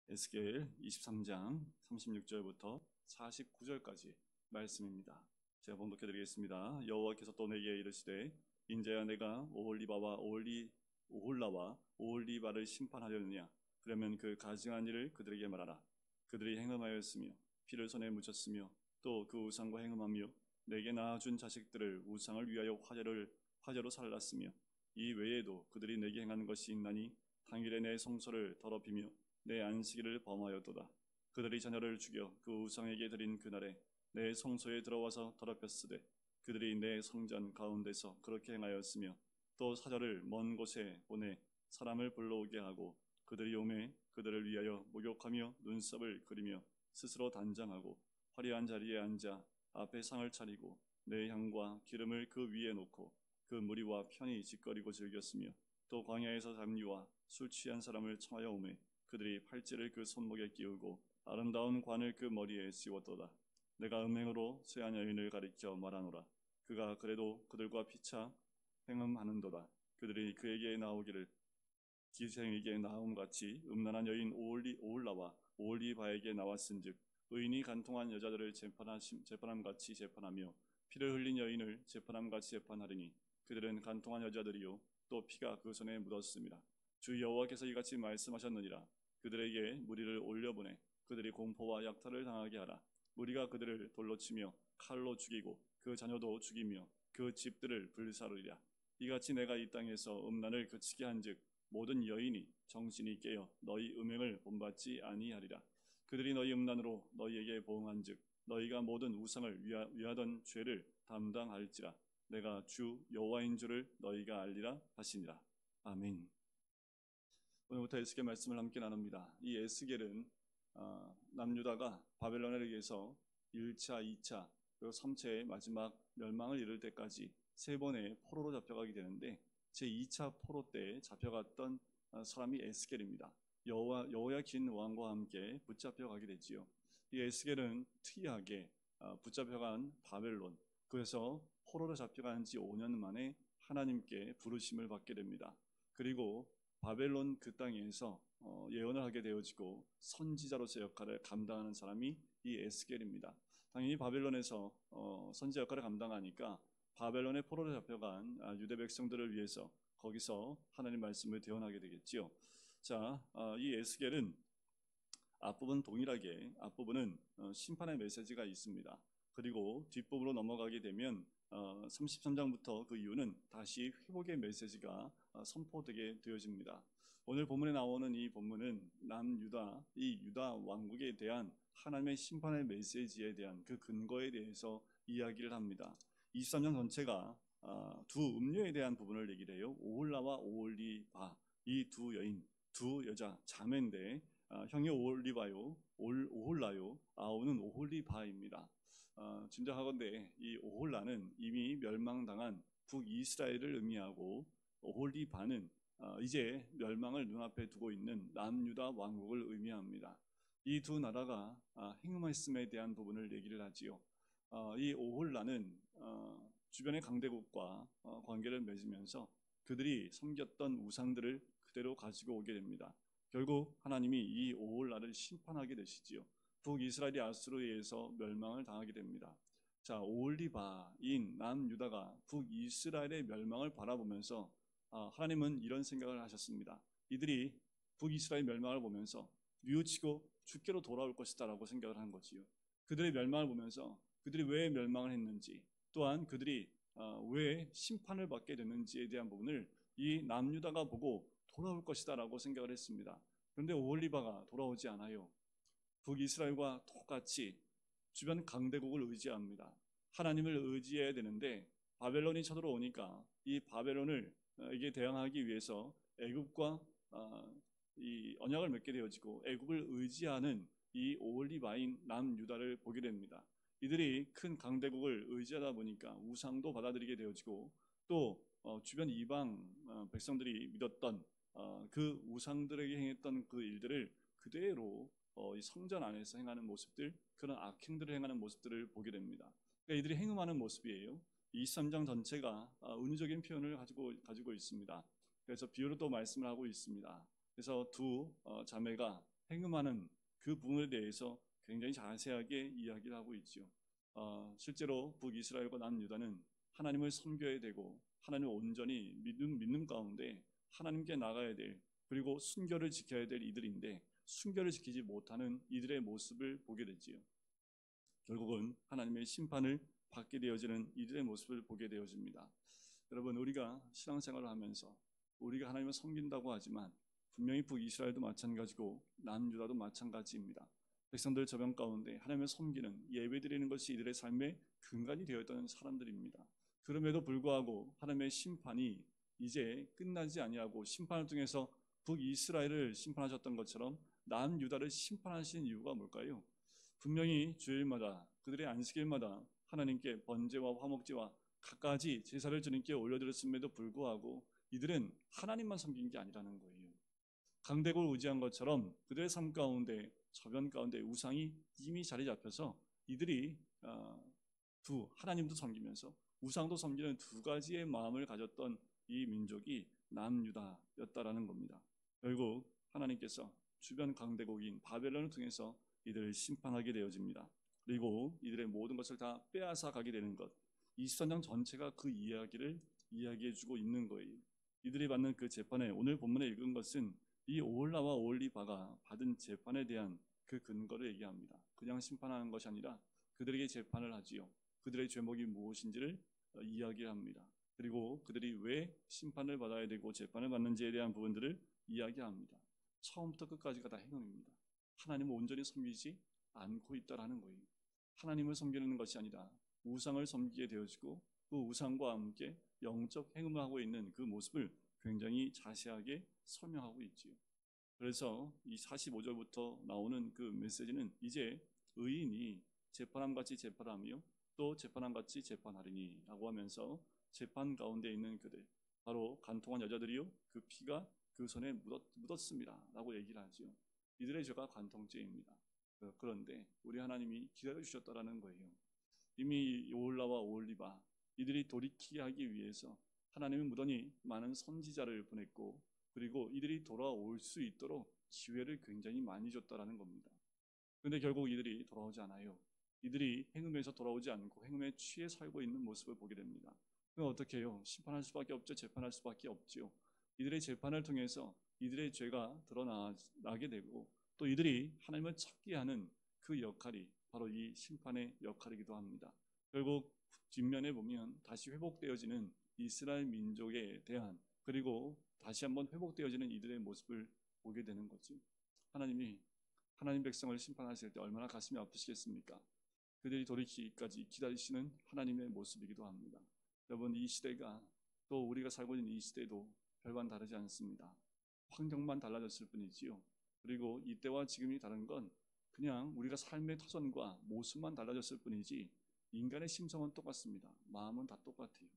에스겔 23장 36절부터 49절까지 말씀입니다. 제가 봉독해 드리겠습니다. 여호와께서 또 내게 이르시되 인자야 내가 오홀라와 오홀리바를 심판하려느냐. 그러면 그 가증한 일을 그들에게 말하라. 그들이 행음하였으며 피를 손에 묻혔으며 또 그 우상과 행음하며 내게 낳아준 자식들을 우상을 위하여 화제로 살랐으며 이 외에도 그들이 내게 행한 것이 있나니 당일에 내 성소를 더럽히며 내 안식일을 범하였도다. 그들이 자녀를 죽여 그 우상에게 드린 그날에 내 성소에 들어와서 더럽혔으되 그들이 내 성전 가운데서 그렇게 행하였으며 또 사절을 먼 곳에 보내 사람을 불러오게 하고 그들이 오매 그들을 위하여 목욕하며 눈썹을 그리며 스스로 단장하고 화려한 자리에 앉아 앞에 상을 차리고 내 향과 기름을 그 위에 놓고 그 무리와 편히 짓거리고 즐겼으며 또 광야에서 잡류와 술 취한 사람을 청하여 오매 그들이 팔찌를 그 손목에 끼우고 아름다운 관을 그 머리에 씌웠도다. 내가 음행으로 쇠한 여인을 가리켜 말하노라. 그가 그래도 그들과 피차 행음하는도다. 그들이 그에게 나오기를 기생에게 나옴같이 음란한 여인 오홀라와 오홀리바에게 나왔은즉 의인이 간통한 여자들을 재판함같이 재판하며 피를 흘린 여인을 재판함같이 재판하리니 그들은 간통한 여자들이요 또 피가 그 손에 묻었습니다. 주 여호와께서 이같이 말씀하셨느니라. 그들에게 무리를 올려보내 그들이 공포와 약탈을 당하게 하라. 무리가 그들을 돌로 치며 칼로 죽이고 그 자녀도 죽이며 그 집들을 불사르리라. 이같이 내가 이 땅에서 음란을 그치게 한즉 모든 여인이 정신이 깨어 너희 음행을 본받지 아니하리라. 그들이 너희 음란으로 너희에게 보응한즉 너희가 모든 우상을 위하던 죄를 담당할지라. 내가 주 여호와인 줄을 너희가 알리라 하시니라. 아멘. 오늘부터 에스겔 말씀을 함께 나눕니다. 이 에스겔은 남유다가 바벨론에 의해서 1차, 2차, 그리고 3차의 마지막 멸망을 이룰 때까지 세 번의 포로로 잡혀가게 되는데 제2차 포로 때 잡혀갔던 사람이 에스겔입니다. 여호야킨 왕과 함께 붙잡혀가게 되지요. 이 에스겔은 특이하게 붙잡혀간 바벨론, 그래서 포로로 잡혀간 지 5년 만에 하나님께 부르심을 받게 됩니다. 그리고 바벨론 그 땅에서 예언을 하게 되어지고 선지자로서의 역할을 감당하는 사람이 이 에스겔입니다. 당연히 바벨론에서 선지자 역할을 감당하니까 바벨론의 포로로 잡혀간 유대 백성들을 위해서 거기서 하나님 말씀을 대언하게 되겠지요. 자, 이 에스겔은 앞부분 동일하게 앞부분은 심판의 메시지가 있습니다. 그리고 뒷부분으로 넘어가게 되면 33장부터 그 이유는 다시 회복의 메시지가 선포되게 되어집니다. 오늘 본문에 나오는 이 본문은 남유다, 이 유다 왕국에 대한 하나님의 심판의 메시지에 대한 그 근거에 대해서 이야기를 합니다. 23장 전체가 두 음녀에 대한 부분을 얘기를 해요. 오홀라와 오홀리바, 이 두 여인, 두 여자 자매인데 형이 오홀라요, 아우는 오홀리바입니다. 짐작하건대 이 오홀라는 이미 멸망당한 북이스라엘을 의미하고 오홀리바는 이제 멸망을 눈앞에 두고 있는 남유다 왕국을 의미합니다. 이 두 나라가 행음했음에 대한 부분을 얘기를 하지요. 이 오홀라는 주변의 강대국과 관계를 맺으면서 그들이 섬겼던 우상들을 그대로 가지고 오게 됩니다. 결국 하나님이 이 오홀라를 심판하게 되시지요. 북이스라엘이 아수르에 의해서 멸망을 당하게 됩니다. 자, 오홀리바인 남유다가 북이스라엘의 멸망을 바라보면서 하나님은 이런 생각을 하셨습니다. 이들이 북이스라엘 멸망을 보면서 뉘우치고 죽게로 돌아올 것이다 라고 생각을 한 거지요. 그들의 멸망을 보면서 그들이 왜 멸망을 했는지, 또한 그들이 왜 심판을 받게 됐는지에 대한 부분을 이 남유다가 보고 돌아올 것이다 라고 생각을 했습니다. 그런데 오홀리바가 돌아오지 않아요. 북이스라엘과 똑같이 주변 강대국을 의지합니다. 하나님을 의지해야 되는데 바벨론이 쳐들어오니까 이 바벨론을 이게 대항하기 위해서 애굽과 이 언약을 맺게 되어지고 애굽을 의지하는 이 오홀리바인 남유다를 보게 됩니다. 이들이 큰 강대국을 의지하다 보니까 우상도 받아들이게 되어지고 또 주변 이방 백성들이 믿었던 그 우상들에게 행했던 그 일들을 그대로 이 성전 안에서 행하는 모습들, 그런 악행들을 행하는 모습들을 보게 됩니다. 그러니까 이들이 행음하는 모습이에요. 23장 전체가 은유적인 표현을 가지고 있습니다. 그래서 비유로 또 말씀을 하고 있습니다. 그래서 두 자매가 행음하는 그 부분에 대해서 굉장히 자세하게 이야기를 하고 있지요. 실제로 북이스라엘과 남유다는 하나님을 섬겨야 되고 하나님을 온전히 믿는 가운데 하나님께 나가야 될, 그리고 순결을 지켜야 될 이들인데 순결을 지키지 못하는 이들의 모습을 보게 되지요. 결국은 하나님의 심판을 받게 되어지는 이들의 모습을 보게 되어집니다. 여러분, 우리가 신앙생활을 하면서 우리가 하나님을 섬긴다고 하지만 분명히 북이스라엘도 마찬가지고 남유다도 마찬가지입니다. 백성들 저변 가운데 하나님을 섬기는, 예배드리는 것이 이들의 삶의 근간이 되었던 사람들입니다. 그럼에도 불구하고 하나님의 심판이 이제 끝나지 아니하고 심판을 통해서 북이스라엘을 심판하셨던 것처럼 남유다를 심판하신 이유가 뭘까요? 분명히 주일마다, 그들의 안식일마다 하나님께 번제와 화목제와 갖가지 제사를 주님께 올려드렸음에도 불구하고 이들은 하나님만 섬긴 게 아니라는 거예요. 강대국을 의지한 것처럼 그들의 삶 가운데, 저변 가운데 우상이 이미 자리 잡혀서 이들이 하나님도 섬기면서 우상도 섬기는 두 가지의 마음을 가졌던 이 민족이 남유다였다라는 겁니다. 결국 하나님께서 주변 강대국인 바벨론을 통해서 이들을 심판하게 되어집니다. 그리고 이들의 모든 것을 다 빼앗아 가게 되는 것, 23장 전체가 그 이야기를 이야기해주고 있는 거예요. 이들이 받는 그 재판에, 오늘 본문에 읽은 것은 이 오홀라와 오홀리바가 받은 재판에 대한 그 근거를 얘기합니다. 그냥 심판하는 것이 아니라 그들에게 재판을 하지요. 그들의 죄목이 무엇인지를 이야기합니다. 그리고 그들이 왜 심판을 받아야 되고 재판을 받는지에 대한 부분들을 이야기합니다. 처음부터 끝까지가 다 행음입니다. 하나님을 온전히 섬기지 않고 있다라는 거예요. 하나님을 섬기는 것이 아니라 우상을 섬기게 되어지고 그 우상과 함께 영적 행음을 하고 있는 그 모습을 굉장히 자세하게 설명하고 있지요. 그래서 이 45절부터 나오는 그 메시지는 이제 의인이 재판함같이 재판하며 또 재판함같이 재판하리니 라고 하면서 재판 가운데 있는 그들, 바로 간통한 여자들이요 그 피가 그 손에 묻었습니다 라고 얘기를 하지요. 이들의 죄가 간통죄입니다. 그런데 우리 하나님이 기다려주셨다라는 거예요. 이미 오홀라와 오홀리바, 이들이 돌이키게 하기 위해서 하나님은 무던히 많은 선지자를 보냈고, 그리고 이들이 돌아올 수 있도록 기회를 굉장히 많이 줬다라는 겁니다. 그런데 결국 이들이 돌아오지 않아요. 이들이 행음에서 돌아오지 않고 행음에 취해 살고 있는 모습을 보게 됩니다. 그럼 어떻게 해요? 심판할 수밖에 없죠. 재판할 수밖에 없죠. 이들의 재판을 통해서 이들의 죄가 드러나게 되고, 또 이들이 하나님을 찾게 하는 그 역할이 바로 이 심판의 역할이기도 합니다. 결국 뒷면에 보면 다시 회복되어지는 이스라엘 민족에 대한, 그리고 다시 한번 회복되어지는 이들의 모습을 보게 되는 거지. 하나님이 하나님 백성을 심판하실 때 얼마나 가슴이 아프시겠습니까? 그들이 돌이키기까지 기다리시는 하나님의 모습이기도 합니다. 여러분, 이 시대가, 또 우리가 살고 있는 이 시대도 별반 다르지 않습니다. 환경만 달라졌을 뿐이지요. 그리고 이때와 지금이 다른 건 그냥 우리가 삶의 터전과 모습만 달라졌을 뿐이지 인간의 심성은 똑같습니다. 마음은 다 똑같아요.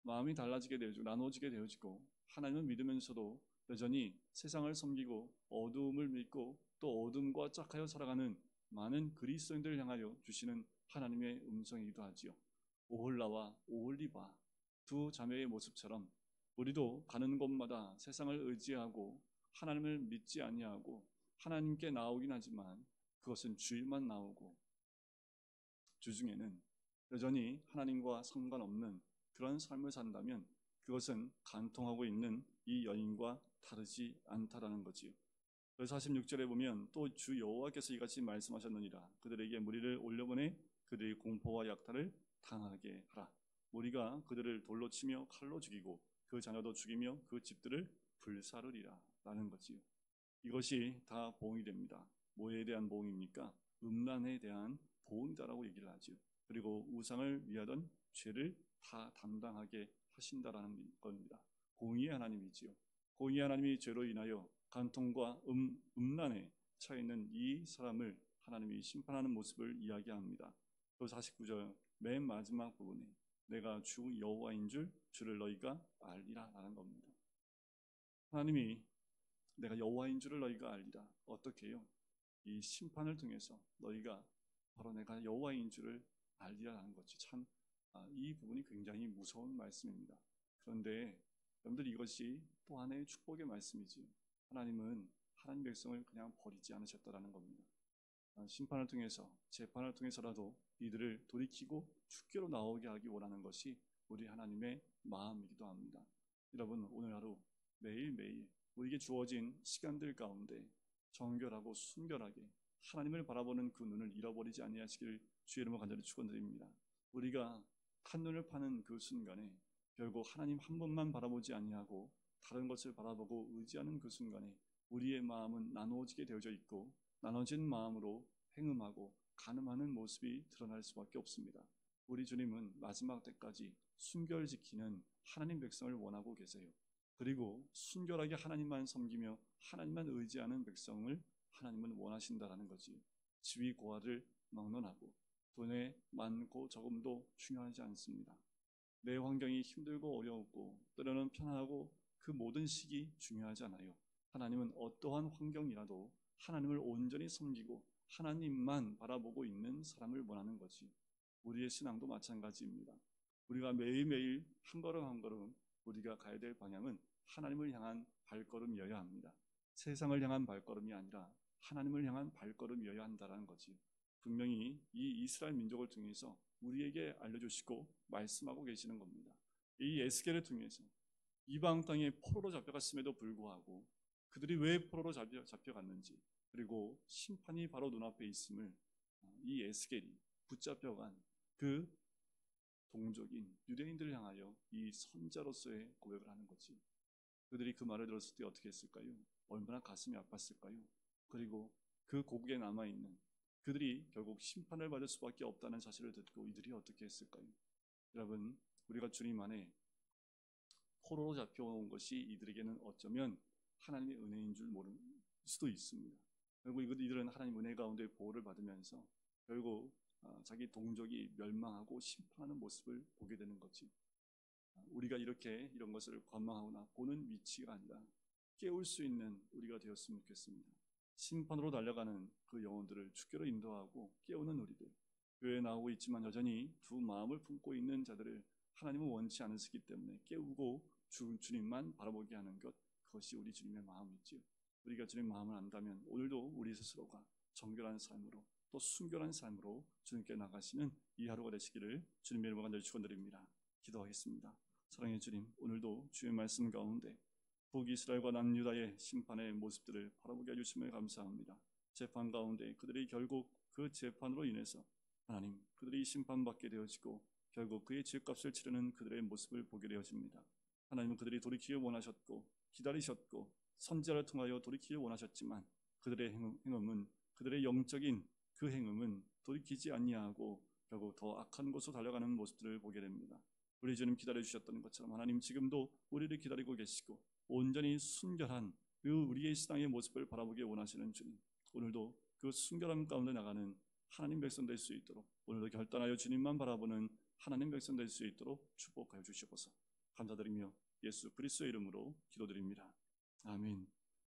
마음이 달라지게 되어지고 나눠지게 되어지고 하나님을 믿으면서도 여전히 세상을 섬기고 어두움을 믿고 또 어둠과 짝하여 살아가는 많은 그리스도인들을 향하여 주시는 하나님의 음성이기도 하지요. 오홀라와 오홀리바 두 자매의 모습처럼 우리도 가는 곳마다 세상을 의지하고 하나님을 믿지 아니하고 하나님께 나오긴 하지만 그것은 주일만 나오고 주중에는 여전히 하나님과 상관없는 그런 삶을 산다면 그것은 간통하고 있는 이 여인과 다르지 않다라는 거지요. 그래서 46절에 보면 또 주 여호와께서 이같이 말씀하셨느니라. 그들에게 무리를 올려보내 그들의 공포와 약탈을 당하게 하라. 무리가 그들을 돌로 치며 칼로 죽이고 그 자녀도 죽이며 그 집들을 불사르리라 라는 거지요. 이것이 다 보응이 됩니다. 뭐에 대한 보응입니까? 음란에 대한 보응이다라고 얘기를 하지요. 그리고 우상을 위하던 죄를 다 담당하게 하신다라는 겁니다. 공의의 하나님이지요. 공의의 하나님이 죄로 인하여 간통과 음란에 처해 있는 이 사람을 하나님이 심판하는 모습을 이야기합니다. 또 49절 맨 마지막 부분에 내가 주 여호와인 줄 주를 너희가 알리라 라는 겁니다. 하나님이 내가 여호와인 줄을 너희가 알리라. 어떻게 해요? 이 심판을 통해서 너희가 바로 내가 여호와인 줄을 알리라는 것이 참 이 부분이 굉장히 무서운 말씀입니다. 그런데 여러분들 이것이 또 하나의 축복의 말씀이지. 하나님은 하나님 백성을 그냥 버리지 않으셨다라는 겁니다. 심판을 통해서, 재판을 통해서라도 이들을 돌이키고 주께로 나오게 하기 원하는 것이 우리 하나님의 마음이기도 합니다. 여러분, 오늘 하루 매일매일 우리에게 주어진 시간들 가운데 정결하고 순결하게 하나님을 바라보는 그 눈을 잃어버리지 아니하시길 주의 이름으로 간절히 축원드립니다. 우리가 한눈을 파는 그 순간에 결국 하나님 한 분만 바라보지 아니하고 다른 것을 바라보고 의지하는 그 순간에 우리의 마음은 나누어지게 되어져 있고, 나눠진 마음으로 행음하고 간음하는 모습이 드러날 수밖에 없습니다. 우리 주님은 마지막 때까지 순결 지키는 하나님 백성을 원하고 계세요. 그리고 순결하게 하나님만 섬기며 하나님만 의지하는 백성을 하나님은 원하신다라는 거지. 지위 고하를 막론하고 돈에 많고 적음도 중요하지 않습니다. 내 환경이 힘들고 어려웠고 때로는 편안하고 그 모든 시기 중요하지 않아요. 하나님은 어떠한 환경이라도 하나님을 온전히 섬기고 하나님만 바라보고 있는 사람을 원하는 거지. 우리의 신앙도 마찬가지입니다. 우리가 매일매일 한 걸음 한 걸음 우리가 가야 될 방향은 하나님을 향한 발걸음이어야 합니다. 세상을 향한 발걸음이 아니라 하나님을 향한 발걸음이어야 한다는 거지. 분명히 이 이스라엘 민족을 통해서 우리에게 알려주시고 말씀하고 계시는 겁니다. 이 에스겔을 통해서 이방 땅에 포로로 잡혀갔음에도 불구하고 그들이 왜 포로로 잡혀갔는지, 그리고 심판이 바로 눈앞에 있음을 이 에스겔이 붙잡혀간 그 동족인 유대인들을 향하여 이 선자로서의 고백을 하는 거지. 그들이 그 말을 들었을 때 어떻게 했을까요? 얼마나 가슴이 아팠을까요? 그리고 그 고국에 남아있는 그들이 결국 심판을 받을 수밖에 없다는 사실을 듣고 이들이 어떻게 했을까요? 여러분, 우리가 주님 안에 포로로 잡혀온 것이 이들에게는 어쩌면 하나님의 은혜인 줄 모를 수도 있습니다. 결국 이들은 하나님 은혜 가운데 보호를 받으면서 결국 자기 동족이 멸망하고 심판하는 모습을 보게 되는 거지. 우리가 이렇게 이런 것을 관망하거나 보는 위치가 아니라 깨울 수 있는 우리가 되었으면 좋겠습니다. 심판으로 달려가는 그 영혼들을 주께로 인도하고 깨우는 우리들, 교회에 나오고 있지만 여전히 두 마음을 품고 있는 자들을 하나님은 원치 않으시기 때문에 깨우고 주님만 바라보게 하는 것, 그것이 우리 주님의 마음이지요. 우리가 주님 마음을 안다면 오늘도 우리 스스로가 정결한 삶으로 또 순결한 삶으로 주님께 나가시는 이 하루가 되시기를 주님의 이름으로 간절히 축원드립니다. 기도하겠습니다. 사랑의 주님, 오늘도 주의 말씀 가운데 북이스라엘과 남유다의 심판의 모습들을 바라보게 해주심을 감사합니다. 재판 가운데 그들이 결국 그 재판으로 인해서 하나님, 그들이 심판받게 되어지고 결국 그의 죄값을 치르는 그들의 모습을 보게 되어집니다. 하나님은 그들이 돌이키길 원하셨고 기다리셨고 선지자를 통하여 돌이키길 원하셨지만 그들의 행음은, 그들의 영적인 그 행음은 돌이키지 아니하고 결국 더 악한 곳으로 달려가는 모습들을 보게 됩니다. 우리 주님 기다려주셨던 것처럼 하나님 지금도 우리를 기다리고 계시고 온전히 순결한 그 우리의 신앙의 모습을 바라보기 원하시는 주님, 오늘도 그 순결함 가운데 나가는 하나님 백성 될 수 있도록 오늘도 결단하여 주님만 바라보는 하나님 백성 될 수 있도록 축복하여 주시옵소서. 감사드리며 예수 그리스도의 이름으로 기도드립니다. 아멘.